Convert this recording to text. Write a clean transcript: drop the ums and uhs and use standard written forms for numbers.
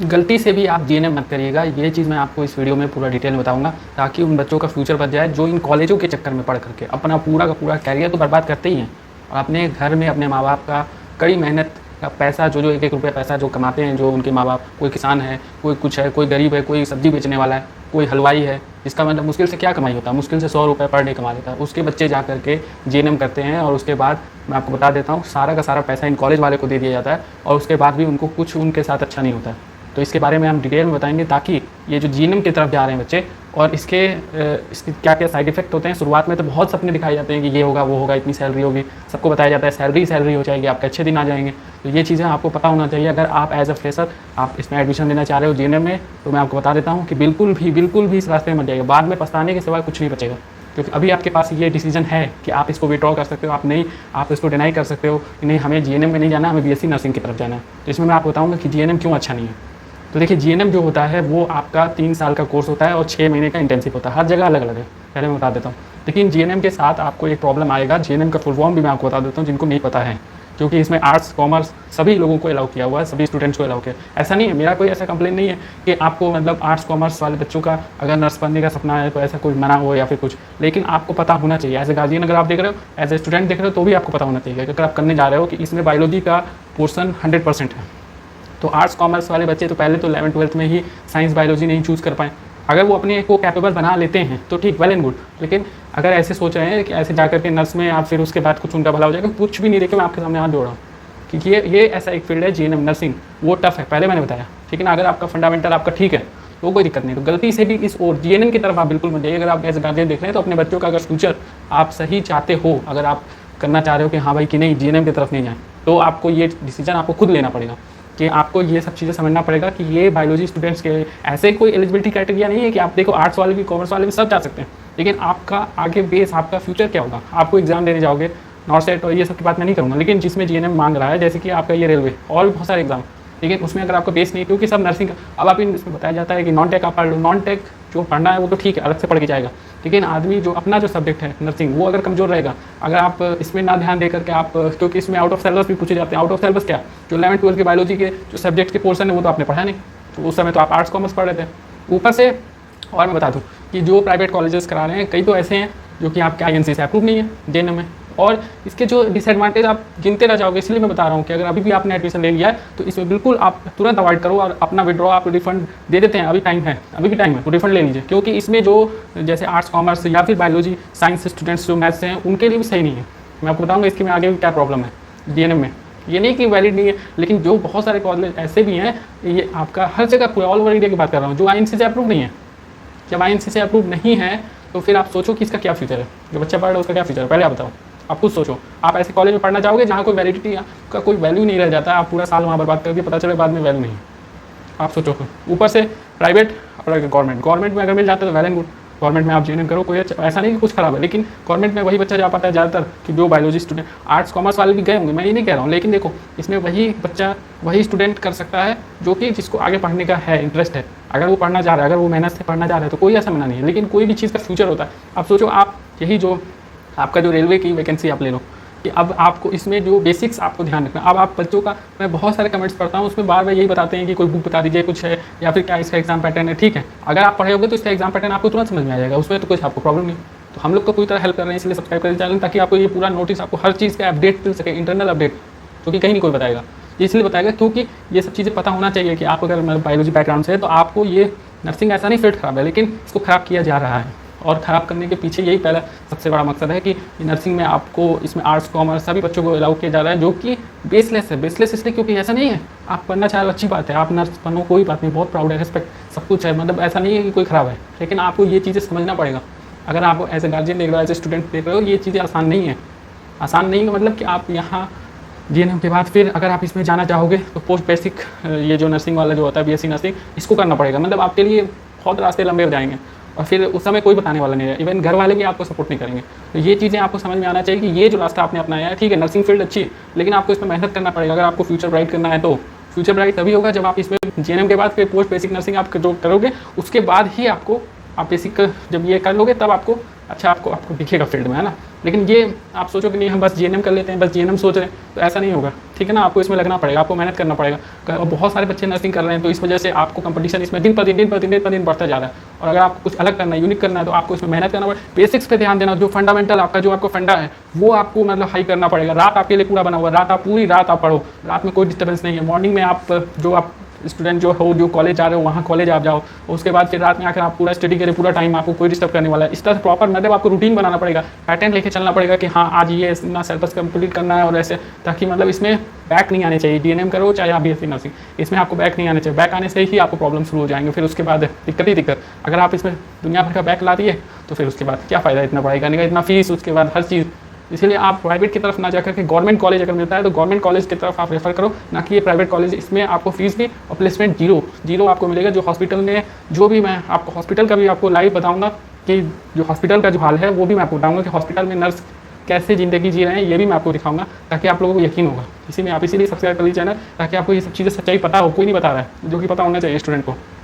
गलती से भी आप जीएनएम मत करिएगा। ये चीज़ मैं आपको इस वीडियो में पूरा डिटेल में बताऊंगा, ताकि उन बच्चों का फ्यूचर बच जाए जो इन कॉलेजों के चक्कर में पढ़ करके अपना पूरा का पूरा कैरियर तो बर्बाद करते ही हैं, और अपने घर में अपने माँ बाप का कड़ी मेहनत का पैसा जो एक एक रुपया पैसा जो कमाते हैं, जो उनके माँ बाप, कोई किसान है, कोई कुछ है, कोई गरीब है, कोई सब्जी बेचने वाला है, कोई हलवाई है, जिसका मतलब मुश्किल से क्या कमाई होता है, मुश्किल से 100 रुपये पर डे कमा लेता है, उसके बच्चे जा करके जीएनएम करते हैं। और उसके बाद मैं आपको बता देता हूँ, सारा का सारा पैसा इन कॉलेज वाले को दे दिया जाता है, और उसके बाद भी उनको कुछ उनके साथ अच्छा नहीं होता है। तो इसके बारे में हम डिटेल में बताएंगे, ताकि ये जो जीएनएम की तरफ जा रहे हैं बच्चे, और इसके क्या क्या साइड इफेक्ट होते हैं। शुरुआत में तो बहुत सपने दिखाए जाते हैं कि ये होगा, वो होगा, इतनी सैलरी होगी, सबको बताया जाता है सैलरी हो जाएगी, आपके अच्छे दिन आ जाएंगे। तो ये चीज़ें आपको पता होना चाहिए। अगर आप एज अ फ्रेशर आप इसमें एडमिशन लेना चाह रहे हो जीएनएम में, तो मैं आपको बता देता हूँ कि बिल्कुल भी इस रास्ते में मत जाइएगा। बाद में पछताने के सिवाय कुछ नहीं बचेगा, क्योंकि अभी आपके पास ये डिसीजन है कि आप इसको विड्रॉ कर सकते हो, आप इसको डिनाई कर सकते हो कि नहीं, हमें जीएनएम में नहीं जाना, हमें बीएससी नर्सिंग की तरफ जाना है। तो इसमें मैं आपको बताऊँगा कि जीएनएम क्यों अच्छा नहीं है। तो देखिए, जीएनएम जो होता है वो आपका 3 साल का कोर्स होता है और 6 महीने का इंटेंसिव होता है। हर जगह अलग अलग है, पहले मैं बता देता हूँ। लेकिन जीएनएम के साथ आपको एक प्रॉब्लम आएगा। जीएनएम का फुल फॉर्म भी मैं आपको बता देता हूँ, जिनको नहीं पता है, क्योंकि इसमें आर्ट्स कॉमर्स सभी लोगों को अलाउ किया हुआ है, सभी स्टूडेंट्स को अलाउ किया। ऐसा नहीं है, मेरा कोई ऐसा कंप्लेन नहीं है कि आपको मतलब आर्ट्स कॉमर्स वाले बच्चों का अगर नर्स बनने का सपना है तो ऐसा कोई मना हो या फिर कुछ। लेकिन आपको पता होना चाहिए, एज ए गार्जियन अगर आप देख रहे हो, एज ए स्टूडेंट देख रहे हो, तो भी आपको पता होना चाहिए कि अगर आप करने जा रहे हो कि इसमें बायोलॉजी का पोर्सन 100% है। तो आर्ट्स कॉमर्स वाले बच्चे तो पहले तो 11th-12th में ही साइंस बायोलॉजी नहीं चूज़ कर पाए। अगर वो अपने को कैपेबल बना लेते हैं तो ठीक, वेल एंड गुड। लेकिन अगर ऐसे सोच रहे हैं कि ऐसे जाकर के नर्स में आप फिर उसके बाद कुछ उनका भला हो जाएगा, कुछ भी नहीं देखे, मैं आपके सामने हाथ जोड़ रहा हूँ, क्योंकि ये ऐसा एक फील्ड है जीएनएम नर्सिंग, वो टफ है, पहले मैंने बताया, ठीक है ना। अगर आपका फंडामेंटल आपका ठीक है तो कोई दिक्कत नहीं। तो गलती से भी इस और जीएनएम की तरफ आप बिल्कुल मत जाइए। अगर आप एज गार्जियन देख रहे हैं तो अपने बच्चों का अगर फ्यूचर आप सही चाहते हो, अगर आप करना चाह रहे हो कि हाँ भाई कि नहीं जीएनएम की तरफ नहीं जाएँ, तो आपको ये डिसीजन आपको खुद लेना पड़ेगा कि आपको ये सब चीज़ें समझना पड़ेगा कि ये बायोलॉजी स्टूडेंट्स के ऐसे कोई एलिजिबिलिटी क्राइटेरिया नहीं है कि आप देखो आर्ट्स वाले भी कॉमर्स वाले भी सब जा सकते हैं। लेकिन आपका आगे बेस, आपका फ्यूचर क्या होगा, आपको एग्जाम देने जाओगे, नॉट सेट और ये सब की बात मैं नहीं करूँगा, लेकिन जिसमें जीएनएम मांग रहा है, जैसे कि आपका ये रेलवे और भी बहुत सारे एग्जाम, लेकिन उसमें अगर आपका बेस नहीं, क्योंकि सब नर्सिंग अब आप इसमें बताया जाता है कि नॉन टेक आप पढ़ लो, नॉन टेक जो पढ़ना है वो तो ठीक है, अलग से पढ़ के जाएगा। लेकिन आदमी जो अपना जो सब्जेक्ट है नर्सिंग, वो अगर कमजोर रहेगा, अगर आप इसमें ना ध्यान दे करके आप, क्योंकि इसमें आउट ऑफ सिलेबस भी पूछे जाते हैं। आउट ऑफ सिलेबस क्या, जो 11th-12th के बायोलॉजी के जो सब्जेक्ट के पोर्सन है वो तो आपने पढ़ा नहीं, तो उस समय तो आप आर्ट्स कॉमर्स पढ़ रहे थे। ऊपर से और मैं बता दूँ कि जो प्राइवेट कॉलेजेस करा रहे हैं, कई तो ऐसे हैं जो कि आपके आईएनसी से अप्रूव नहीं है जेएनएम में, और इसके जो डिसएडवांटेज आप गिनते रह जाओगे। इसलिए मैं बता रहा हूँ कि अगर अभी भी आपने एडमिशन ले लिया है तो इसमें बिल्कुल आप तुरंत अवॉइड करो, और अपना विड्रॉ आप रिफंड दे देते हैं, अभी टाइम है, अभी भी टाइम है, तो रिफंड ले लीजिए। क्योंकि इसमें जो जैसे आर्ट्स कॉमर्स या फिर बायोलॉजी साइंस स्टूडेंट्स जो मैथ्स हैं, उनके लिए भी सही नहीं है। मैं आपको बताऊँगा इसके में आगे भी क्या प्रॉब्लम है जीएनएम में। ये नहीं कि वैलिड नहीं है, लेकिन जो बहुत सारे कॉलेज ऐसे भी हैं, ये आपका हर जगह पूरा ऑल ओवर इंडिया की बात कर रहा हूँ, जो आईएनसी से अप्रूव नहीं है। जब आईएनसी से अप्रूव नहीं है तो फिर आप सोचो कि इसका क्या फ्यूचर है, जो बच्चा पढ़ रहा है उसका क्या फ्यूचर है, पहले आप बताओ। आप खुद सोचो, आप ऐसे कॉलेज में पढ़ना चाहोगे जहाँ कोई वैलिडिटी का कोई वैल्यू नहीं रह जाता, आप पूरा साल वहाँ बर्बाद कर दिए, पता चले बाद में वैल्यू नहीं। आप सोचो। ऊपर से प्राइवेट और गवर्नमेंट में अगर मिल जाता है तो वेल एंड गुड, गवर्नमेंट में आप जीएनएम करो, कोई ऐसा नहीं कि कुछ खराब है। लेकिन गवर्नमेंट में वही बच्चा जा पाता है ज़्यादातर कि जो बायोलॉजी स्टूडेंट, आर्ट्स कॉमर्स वाले भी गए होंगे, मैं ये नहीं कह रहा हूँ, लेकिन देखो इसमें वही बच्चा वही स्टूडेंट कर सकता है जो कि जिसको आगे पढ़ने का है इंटरेस्ट है। अगर वो पढ़ना चाह रहा है, अगर वो मेहनत से पढ़ना चाह रहा है, तो कोई ऐसा मना नहीं है। लेकिन कोई भी चीज़ का फ्यूचर होता है। आप सोचो, आप यही जो आपका जो रेलवे की वैकेंसी आप ले लो, कि अब आपको इसमें जो बेसिक्स आपको ध्यान रखना। अब आप बच्चों का, मैं बहुत सारे कमेंट्स पढ़ता हूँ, उसमें बार बार यही बताते हैं कि कोई बुक बता दीजिए, कुछ है, या फिर क्या इसका एग्जाम पैटर्न है। ठीक है, अगर आप पढ़े होगे तो इसका एग्जाम पैटर्न आपको तुरंत समझ में आ जाएगा, उसमें तो कुछ आपको प्रॉब्लम नहीं। तो हम लोग को पूरी तरह हेल्प कर रहे हैं, इसलिए सब्सक्राइब करें चैनल, ताकि आपको ये पूरा नोटिस, आपको हर चीज़ का अपडेट मिल सके, इंटरनल अपडेट, जो कि कहीं नहीं कोई बताएगा। इसलिए बताएगा क्योंकि ये सब चीज़ें पता होना चाहिए कि आप अगर मतलब बायोलॉजी बैकग्राउंड से है तो आपको ये नर्सिंग ऐसा नहीं फील्ड खराब है, लेकिन इसको ख़राब किया जा रहा है। और ख़राब करने के पीछे यही पहला सबसे बड़ा मकसद है कि नर्सिंग में आपको इसमें आर्ट्स कॉमर्स सभी बच्चों को अलाउ किया जा रहा है, जो कि बेसलेस है। बेसलेस इसलिए क्योंकि ऐसा नहीं है, आप पढ़ना चाह रहे हो अच्छी बात है, आप नर्स बनो, कोई बात नहीं, बहुत प्राउड है, रिस्पेक्ट सब कुछ है, मतलब ऐसा नहीं है कि कोई ख़राब है। लेकिन आपको ये चीज़ें समझना पड़ेगा। अगर आप एज ए गार्जियन देख रहे हो, एज ए स्टूडेंट देख रहे हो, ये चीज़ें आसान नहीं है। आसान नहीं है मतलब कि आप यहाँ जीएनएम के बाद फिर अगर आप इसमें जाना चाहोगे तो पोस्ट बेसिक ये जो नर्सिंग वाला जो होता है बीएससी नर्सिंग, इसको करना पड़ेगा। मतलब आपके लिए बहुत रास्ते लंबे हो जाएंगे, और फिर उस समय कोई बताने वाला नहीं है, इवन घर वाले भी आपको सपोर्ट नहीं करेंगे। तो ये चीज़ें आपको समझ में आना चाहिए कि ये जो रास्ता आपने अपनाया है, ठीक है, नर्सिंग फील्ड अच्छी है, लेकिन आपको इसमें मेहनत करना पड़ेगा। अगर आपको फ्यूचर ब्राइट करना है तो फ्यूचर ब्राइट तभी होगा जब आप इसमें जीएनएम के बाद फिर पोस्ट बेसिक नर्सिंग आप जो करोगे, उसके बाद ही आपको आप बेसिक जब ये कर लोगे तब आपको अच्छा आपको दिखेगा फील्ड में, है ना। लेकिन ये आप सोचो कि नहीं हम बस जीएनएम कर लेते हैं, बस जीएनएम सोच रहे हैं, तो ऐसा नहीं होगा, ठीक है ना। आपको इसमें लगना पड़ेगा, आपको मेहनत करना पड़ेगा। और बहुत सारे बच्चे नर्सिंग कर रहे हैं, तो इस वजह से आपको कंपटीशन इसमें दिन पर दिन बढ़ता जा रहा है। और अगर आपको कुछ अलग करना है, यूनिक करना है, तो आपको इसमें मेहनत करना पड़ेगा। बेसिक्स पे ध्यान देना, जो फंडामेंटल आपका जो आपको फंडा है वो आपको मतलब हाई करना पड़ेगा। रात आपके लिए पूरा बना हुआ, रात आप पूरी रात आप पढ़ो, रात में कोई डिस्टर्बेंस नहीं है। मॉर्निंग में आप जो आप स्टूडेंट जो हो, जो कॉलेज जा रहे हो वहाँ कॉलेज आप जाओ, उसके बाद फिर रात में आकर आप पूरा स्टडी करें, पूरा टाइम आपको कोई डिस्टर्ब करने वाला है। इस तरह से प्रॉपर मतलब आपको रूटीन बनाना पड़ेगा, पैटर्न लेके चलना पड़ेगा कि हाँ आज ये इतना सिलेबस कंप्लीट करना है और ऐसे, ताकि मतलब इसमें बैक नहीं आने चाहिए। जीएनएम करो चाहे आप बीएससी नर्सिंग, इसमें आपको बैक नहीं आने चाहिए। बैक आने से ही आपको प्रॉब्लम शुरू हो जाएंगे, फिर उसके बाद दिक्कत ही दिक्कत। अगर आप इसमें दुनिया भर का बैक ला दिए तो फिर उसके बाद क्या फ़ायदा इतना पढ़ाई करने का, इतना फीस, उसके बाद हर चीज़। इसलिए आप प्राइवेट की तरफ ना जाकर के गवर्नमेंट कॉलेज अगर मिलता है तो गवर्नमेंट कॉलेज की तरफ आप रेफर करो, ना कि ये प्राइवेट कॉलेज। इसमें आपको फीस भी और प्लेसमेंट जीरो आपको मिलेगा। जो हॉस्पिटल में जो भी मैं आपको हॉस्पिटल का भी आपको लाइव बताऊंगा कि जो हॉस्पिटल का जो हाल है वो भी मैं आपको बताऊंगा कि हॉस्पिटल में नर्स कैसे ज़िंदगी जी रहे हैं, ये भी मैं आपको दिखाऊंगा, ताकि आप लोगों को यकीन होगा। इसी में आप इसीलिए सब्सक्राइब कर लीजिए चैनल, ताकि आपको ये सब चीज़ें सच्चाई पता हो। कोई नहीं बता रहा है, जो कि पता होना चाहिए स्टूडेंट को।